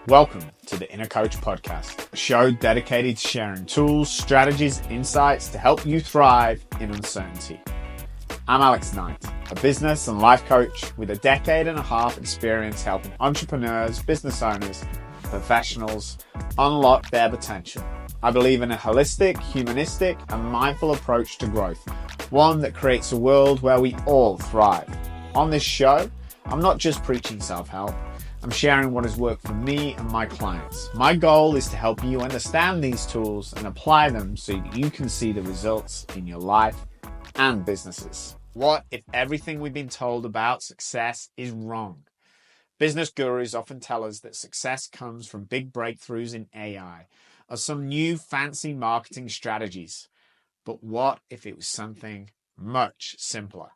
Welcome to the Inner Coach Podcast, a show dedicated to sharing tools, strategies, insights to help you thrive in uncertainty. I'm Alex Knight, a business and life coach with a decade and a half experience helping entrepreneurs, business owners, professionals unlock their potential. I believe in a holistic, humanistic, and mindful approach to growth, one that creates a world where we all thrive. On this show, I'm not just preaching self-help. I'm sharing what has worked for me and my clients. My goal is to help you understand these tools and apply them so that you can see the results in your life and businesses. What if everything we've been told about success is wrong? Business gurus often tell us that success comes from big breakthroughs in AI or some new fancy marketing strategies. But what if it was something much simpler?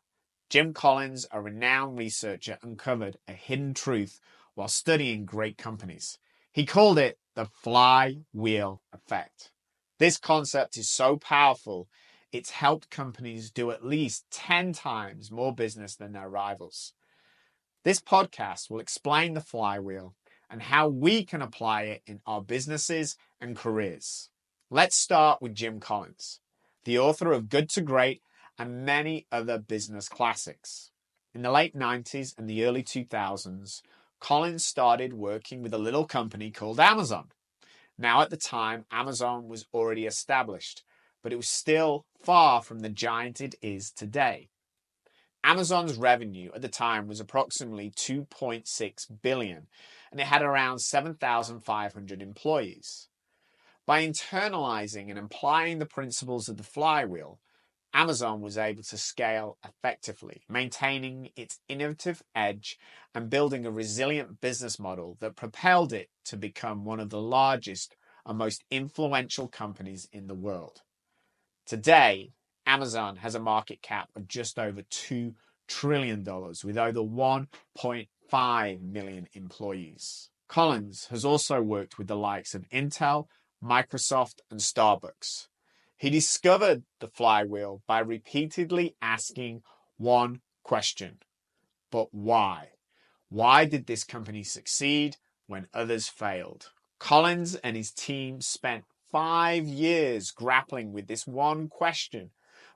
Jim Collins, a renowned researcher, uncovered a hidden truth while studying great companies. He called it the flywheel effect. This concept is so powerful, it's helped companies do at least 10 times more business than their rivals. This podcast will explain the flywheel and how we can apply it in our businesses and careers. Let's start with Jim Collins, the author of Good to Great and many other business classics. In the late 90s and the early 2000s, Collins started working with a little company called Amazon. Now at the time, Amazon was already established, but it was still far from the giant it is today. Amazon's revenue at the time was approximately $2.6 billion, and it had around 7,500 employees. By internalizing and applying the principles of the flywheel, Amazon was able to scale effectively, maintaining its innovative edge and building a resilient business model that propelled it to become one of the largest and most influential companies in the world. Today, Amazon has a market cap of just over $2 trillion with over 1.5 million employees. Collins has also worked with the likes of Intel, Microsoft, and Starbucks. He discovered the flywheel by repeatedly asking one question: but why? Why did this company succeed when others failed? Collins and his team spent 5 years grappling with this one question,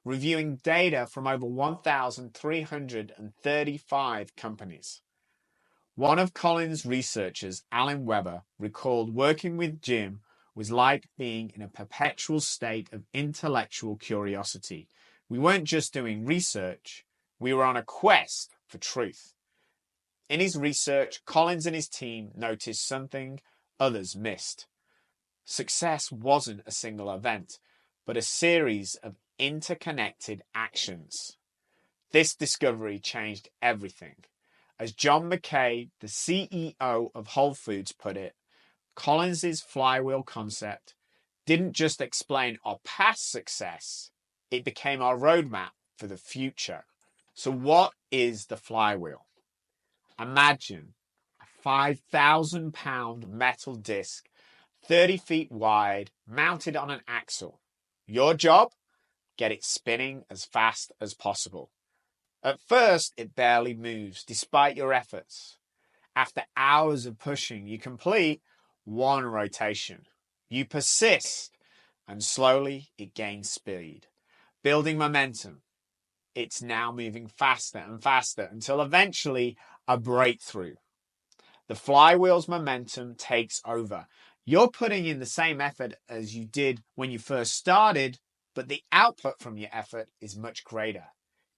reviewing data from over 1,335 companies. One of Collins' researchers, Alan Weber, recalled working with Jim was like being in a perpetual state of intellectual curiosity. We weren't just doing research, we were on a quest for truth. In his research, Collins and his team noticed something others missed. Success wasn't a single event, but a series of interconnected actions. This discovery changed everything. As John Mackay, the CEO of Whole Foods, put it, Collins' flywheel concept didn't just explain our past success, it became our roadmap for the future. So what is the flywheel? Imagine a 5,000-pound metal disc, 30 feet wide, mounted on an axle. Your job? Get it spinning as fast as possible. At first, it barely moves, despite your efforts. After hours of pushing, you complete one rotation. You persist, and slowly it gains speed, building momentum. It's now moving faster and faster until eventually a breakthrough. The flywheel's momentum takes over. You're putting in the same effort as you did when you first started, but the output from your effort is much greater.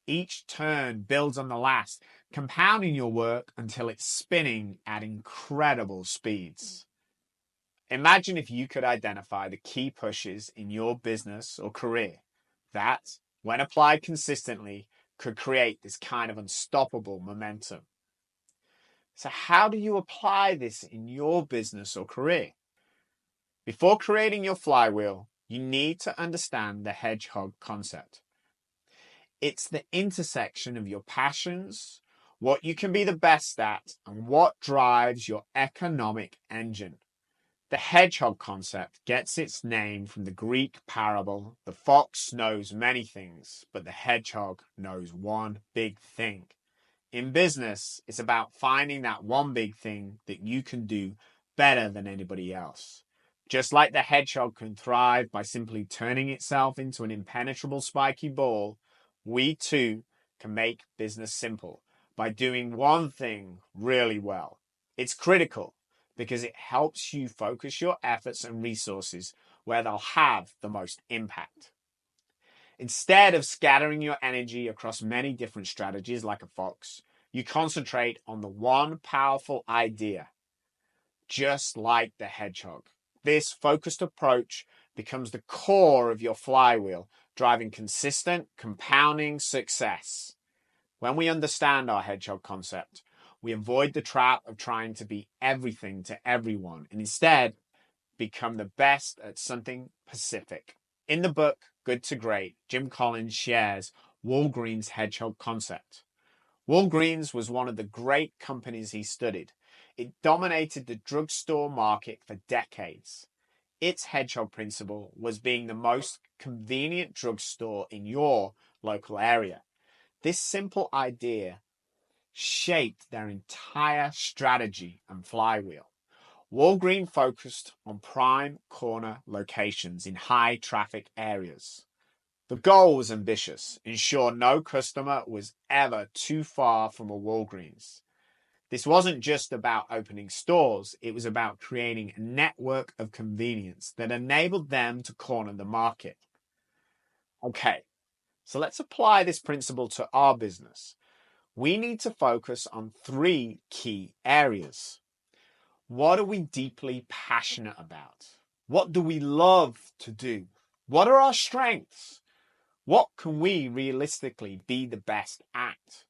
Each turn builds on the last, compounding your work until it's spinning at incredible speeds. Imagine if you could identify the key pushes in your business or career that, when applied consistently, could create this kind of unstoppable momentum. So how do you apply this in your business or career? Before creating your flywheel, you need to understand the hedgehog concept. It's the intersection of your passions, what you can be the best at, and what drives your economic engine. The hedgehog concept gets its name from the Greek parable, the fox knows many things, but the hedgehog knows one big thing. In business, it's about finding that one big thing that you can do better than anybody else. Just like the hedgehog can thrive by simply turning itself into an impenetrable spiky ball, we too can make business simple by doing one thing really well. It's critical because it helps you focus your efforts and resources where they'll have the most impact. Instead of scattering your energy across many different strategies like a fox, you concentrate on the one powerful idea, just like the hedgehog. This focused approach becomes the core of your flywheel, driving consistent, compounding success. When we understand our hedgehog concept, we avoid the trap of trying to be everything to everyone and instead become the best at something specific. In the book, Good to Great, Jim Collins shares Walgreens' hedgehog concept. Walgreens was one of the great companies he studied. It dominated the drugstore market for decades. Its hedgehog principle was being the most convenient drugstore in your local area. This simple idea shaped their entire strategy and flywheel. Walgreens focused on prime corner locations in high traffic areas. The goal was ambitious: ensure no customer was ever too far from a Walgreens. This wasn't just about opening stores, it was about creating a network of convenience that enabled them to corner the market. Okay, so let's apply this principle to our business. We need to focus on three key areas. What are we deeply passionate about? What do we love to do? What are our strengths? What can we realistically be the best at?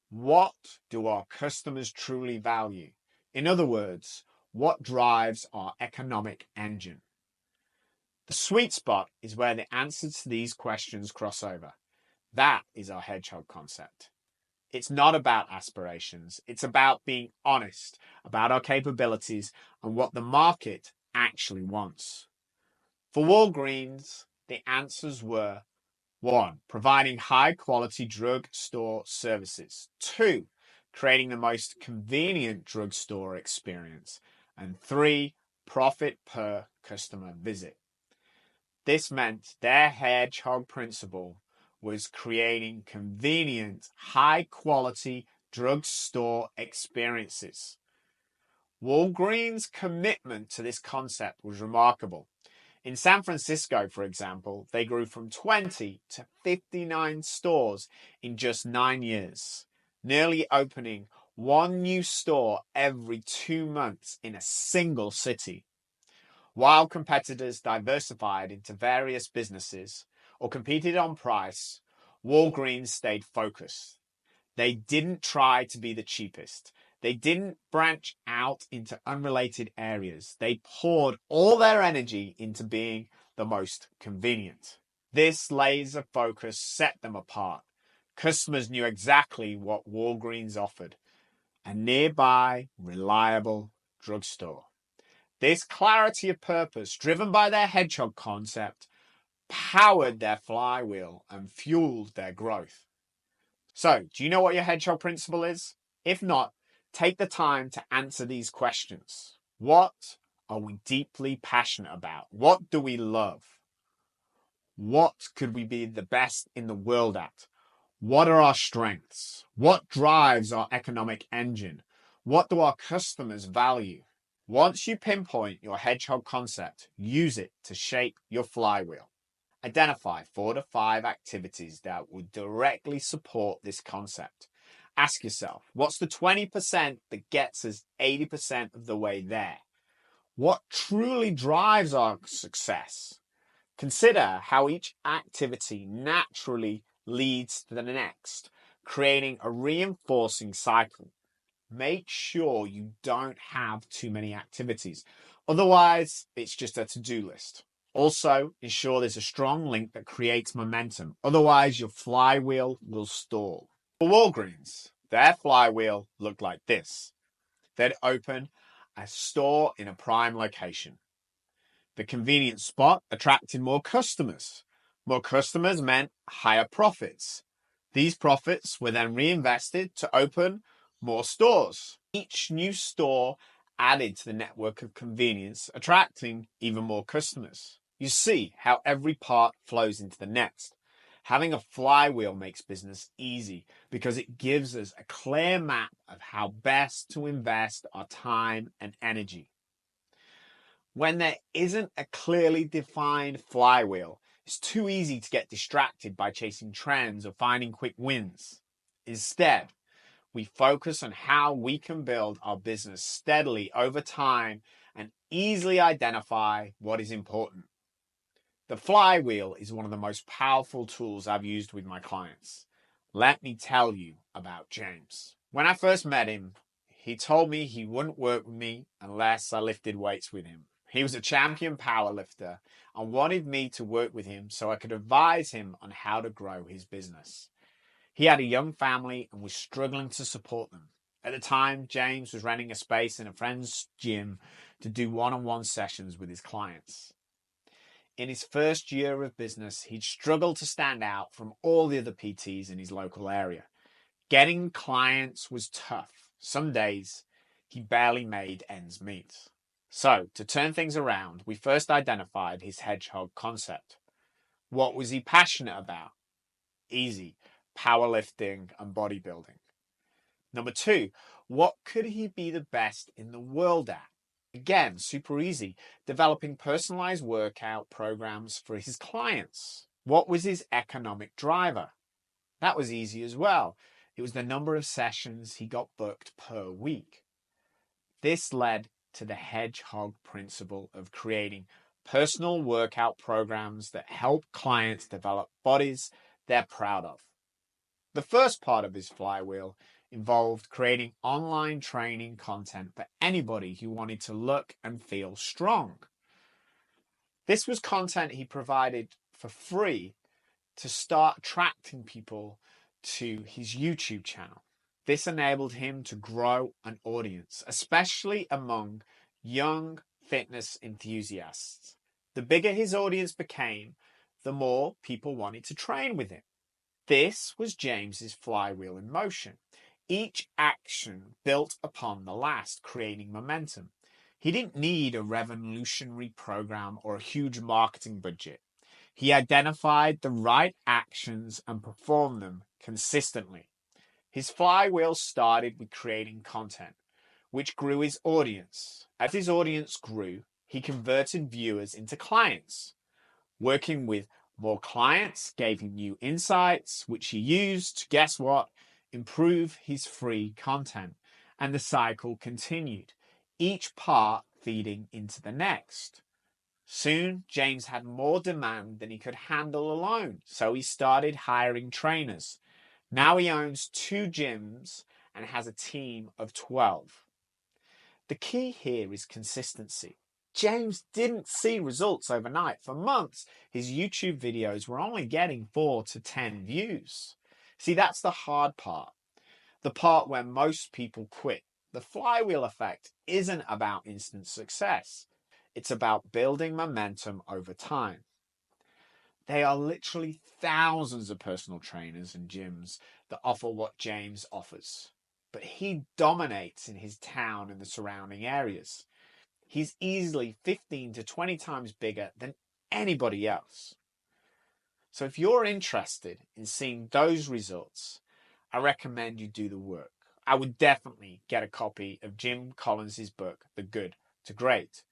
What do our customers truly value? In other words, what drives our economic engine? The sweet spot is where the answers to these questions cross over. That is our hedgehog concept. It's not about aspirations. It's about being honest about our capabilities and what the market actually wants. For Walgreens, the answers were: 1. Providing high-quality drugstore services. 2. Creating the most convenient drugstore experience. And 3. Profit per customer visit. This meant their hedgehog principle was creating convenient, high-quality drugstore experiences. Walgreens' commitment to this concept was remarkable. In San Francisco, for example, they grew from 20 to 59 stores in just 9 years, nearly opening one new store every 2 months in a single city. While competitors diversified into various businesses or competed on price, Walgreens stayed focused. They didn't try to be the cheapest. They didn't branch out into unrelated areas. They poured all their energy into being the most convenient. This laser focus set them apart. Customers knew exactly what Walgreens offered: a nearby, reliable drugstore. This clarity of purpose, driven by their hedgehog concept, powered their flywheel and fueled their growth. So, do you know what your hedgehog principle is? If not, take the time to answer these questions. What are we deeply passionate about? What do we love? What could we be the best in the world at? What are our strengths? What drives our economic engine? What do our customers value? Once you pinpoint your hedgehog concept, use it to shape your flywheel. Identify 4 to 5 activities that would directly support this concept. Ask yourself, what's the 20% that gets us 80% of the way there? What truly drives our success? Consider how each activity naturally leads to the next, creating a reinforcing cycle. Make sure you don't have too many activities. Otherwise, it's just a to-do list. Also, ensure there's a strong link that creates momentum. Otherwise, your flywheel will stall. For Walgreens, their flywheel looked like this. They'd open a store in a prime location. The convenient spot attracted more customers. More customers meant higher profits. These profits were then reinvested to open more stores. Each new store added to the network of convenience, attracting even more customers. You see how every part flows into the next. Having a flywheel makes business easy because it gives us a clear map of how best to invest our time and energy. When there isn't a clearly defined flywheel, it's too easy to get distracted by chasing trends or finding quick wins. Instead, we focus on how we can build our business steadily over time and easily identify what is important. The flywheel is one of the most powerful tools I've used with my clients. Let me tell you about James. When I first met him, he told me he wouldn't work with me unless I lifted weights with him. He was a champion powerlifter and wanted me to work with him so I could advise him on how to grow his business. He had a young family and was struggling to support them. At the time, James was renting a space in a friend's gym to do one-on-one sessions with his clients. In his first year of business, he'd struggled to stand out from all the other PTs in his local area. Getting clients was tough. Some days, he barely made ends meet. So, to turn things around, we first identified his hedgehog concept. What was he passionate about? Easy. Powerlifting and bodybuilding. Number 2, what could he be the best in the world at? Again, super easy. Developing personalized workout programs for his clients. What was his economic driver? That was easy as well. It was the number of sessions he got booked per week. This led to the hedgehog principle of creating personal workout programs that help clients develop bodies they're proud of. The first part of his flywheel involved creating online training content for anybody who wanted to look and feel strong. This was content he provided for free to start attracting people to his YouTube channel. This enabled him to grow an audience, especially among young fitness enthusiasts. The bigger his audience became, the more people wanted to train with him. This was James's flywheel in motion. Each action built upon the last, creating momentum. He didn't need a revolutionary program or a huge marketing budget. He identified the right actions and performed them consistently. His flywheel started with creating content, which grew his audience. As his audience grew, he converted viewers into clients. Working with more clients gave him new insights, which he used to, guess what, improve his free content. And the cycle continued, each part feeding into the next. Soon, James had more demand than he could handle alone, so he started hiring trainers. Now he owns 2 gyms and has a team of 12. The key here is consistency. James didn't see results overnight. For months, his YouTube videos were only getting 4 to 10 views. See, that's the hard part. The part where most people quit. The flywheel effect isn't about instant success. It's about building momentum over time. There are literally thousands of personal trainers and gyms that offer what James offers. But he dominates in his town and the surrounding areas. He's easily 15 to 20 times bigger than anybody else. So if you're interested in seeing those results, I recommend you do the work. I would definitely get a copy of Jim Collins' book, The Good to Great.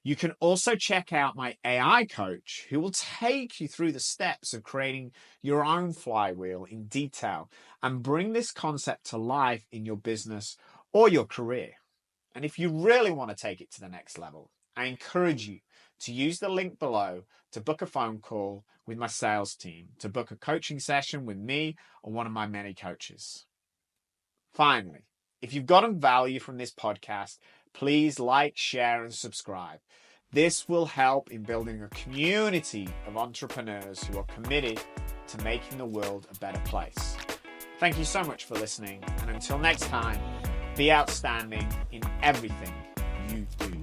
You can also check out my AI coach, who will take you through the steps of creating your own flywheel in detail and bring this concept to life in your business or your career. And if you really want to take it to the next level, I encourage you to use the link below to book a phone call with my sales team, to book a coaching session with me or one of my many coaches. Finally, if you've gotten value from this podcast, please like, share, and subscribe. This will help in building a community of entrepreneurs who are committed to making the world a better place. Thank you so much for listening, and until next time, be outstanding in everything you do.